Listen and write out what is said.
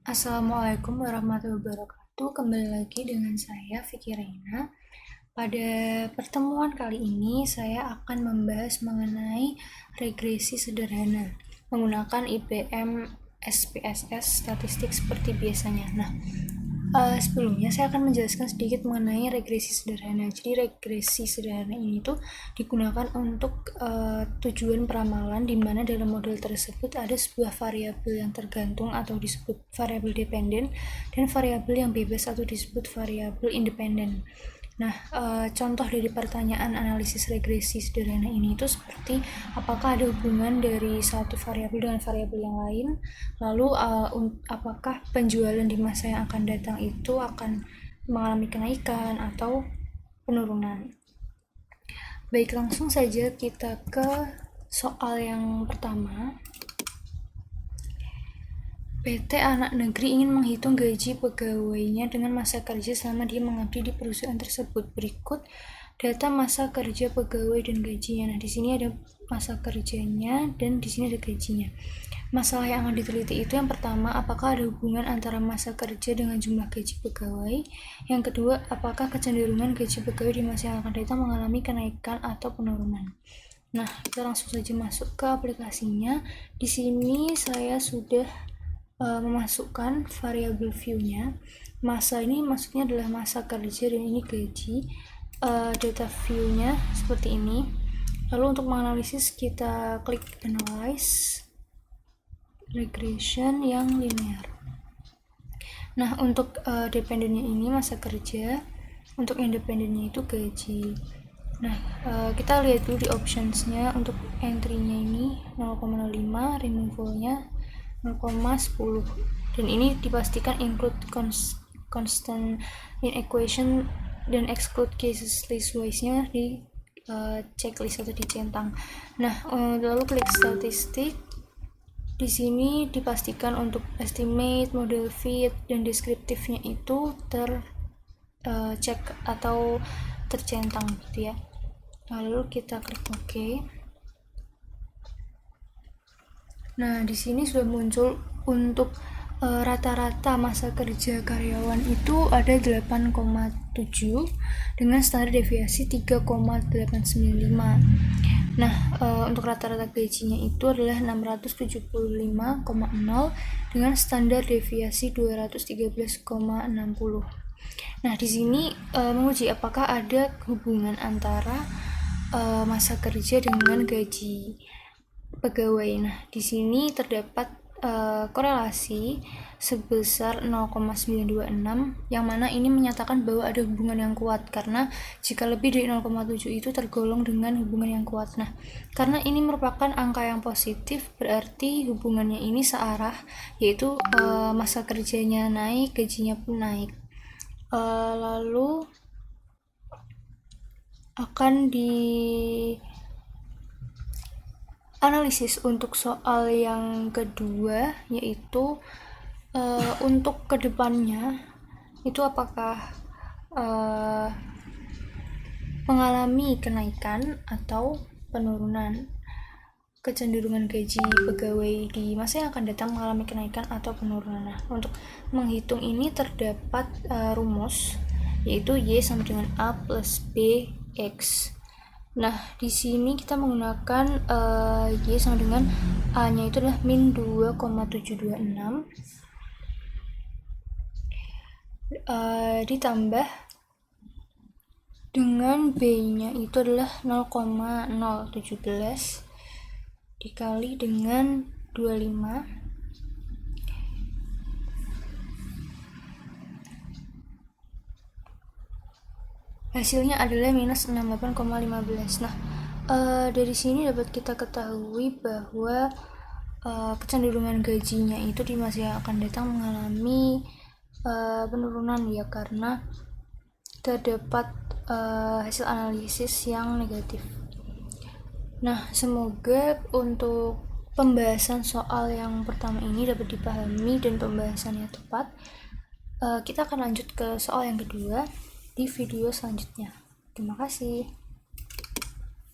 Assalamualaikum warahmatullahi wabarakatuh. Kembali lagi dengan saya Vicky Reina. Pada pertemuan kali ini saya akan membahas mengenai regresi sederhana menggunakan IPM SPSS statistik seperti biasanya. Sebelumnya saya akan menjelaskan sedikit mengenai regresi sederhana. Jadi regresi sederhana ini tuh digunakan untuk tujuan peramalan di mana dalam model tersebut ada sebuah variabel yang tergantung atau disebut variabel dependen dan variabel yang bebas atau disebut variabel independen. Contoh dari pertanyaan analisis regresi sederhana ini itu seperti apakah ada hubungan dari satu variabel dengan variabel yang lain, lalu apakah penjualan di masa yang akan datang itu akan mengalami kenaikan atau penurunan. Baik, langsung saja kita ke soal yang pertama. PT Anak Negeri ingin menghitung gaji pegawainya dengan masa kerja selama dia mengabdi di perusahaan tersebut. Berikut data masa kerja pegawai dan gajinya. Di sini ada masa kerjanya dan di sini ada gajinya. Masalah yang akan diteliti itu yang pertama, apakah ada hubungan antara masa kerja dengan jumlah gaji pegawai? Yang kedua, apakah kecenderungan gaji pegawai di masa yang akan datang mengalami kenaikan atau penurunan? Kita langsung saja masuk ke aplikasinya. Di sini saya sudah memasukkan variabel view-nya. Masa ini maksudnya adalah masa kerja dan ini gaji. Data view-nya seperti ini. Lalu untuk menganalisis kita klik analyze regression yang linear. Untuk dependennya ini masa kerja, untuk independennya itu gaji. Kita lihat dulu di optionsnya. Untuk entry-nya ini 0,05, removal-nya 0,10 dan ini dipastikan include constant in equation dan exclude cases list-wise-nya di checklist atau dicentang. Lalu klik statistik. Di sini dipastikan untuk estimate, model fit, dan deskriptifnya itu tercek atau tercentang gitu ya. Lalu kita klik OK. Di sini sudah muncul untuk rata-rata masa kerja karyawan itu ada 8,7 dengan standar deviasi 3,895. Untuk rata-rata gajinya itu adalah 675,0 dengan standar deviasi 213,60. Di sini menguji apakah ada hubungan antara masa kerja dengan gaji pegawai. Di sini terdapat korelasi sebesar 0,926 yang mana ini menyatakan bahwa ada hubungan yang kuat karena jika lebih dari 0,7 itu tergolong dengan hubungan yang kuat. Karena ini merupakan angka yang positif berarti hubungannya ini searah, yaitu masa kerjanya naik, gajinya pun naik. Lalu akan analisis untuk soal yang kedua, yaitu untuk kedepannya itu apakah mengalami kenaikan atau penurunan. Kecenderungan gaji pegawai di masa yang akan datang mengalami kenaikan atau penurunan. Untuk menghitung ini terdapat rumus, yaitu Y sama dengan A plus B X. Di sini kita menggunakan Y sama dengan A-nya itu adalah min 2,726 ditambah dengan B-nya itu adalah 0,017 dikali dengan 25 hasilnya adalah minus 68,15. Dari sini dapat kita ketahui bahwa kecenderungan gajinya itu di masa yang akan datang mengalami penurunan ya, karena terdapat hasil analisis yang negatif. Semoga untuk pembahasan soal yang pertama ini dapat dipahami dan pembahasannya tepat. Kita akan lanjut ke soal yang kedua di video selanjutnya. Terima kasih.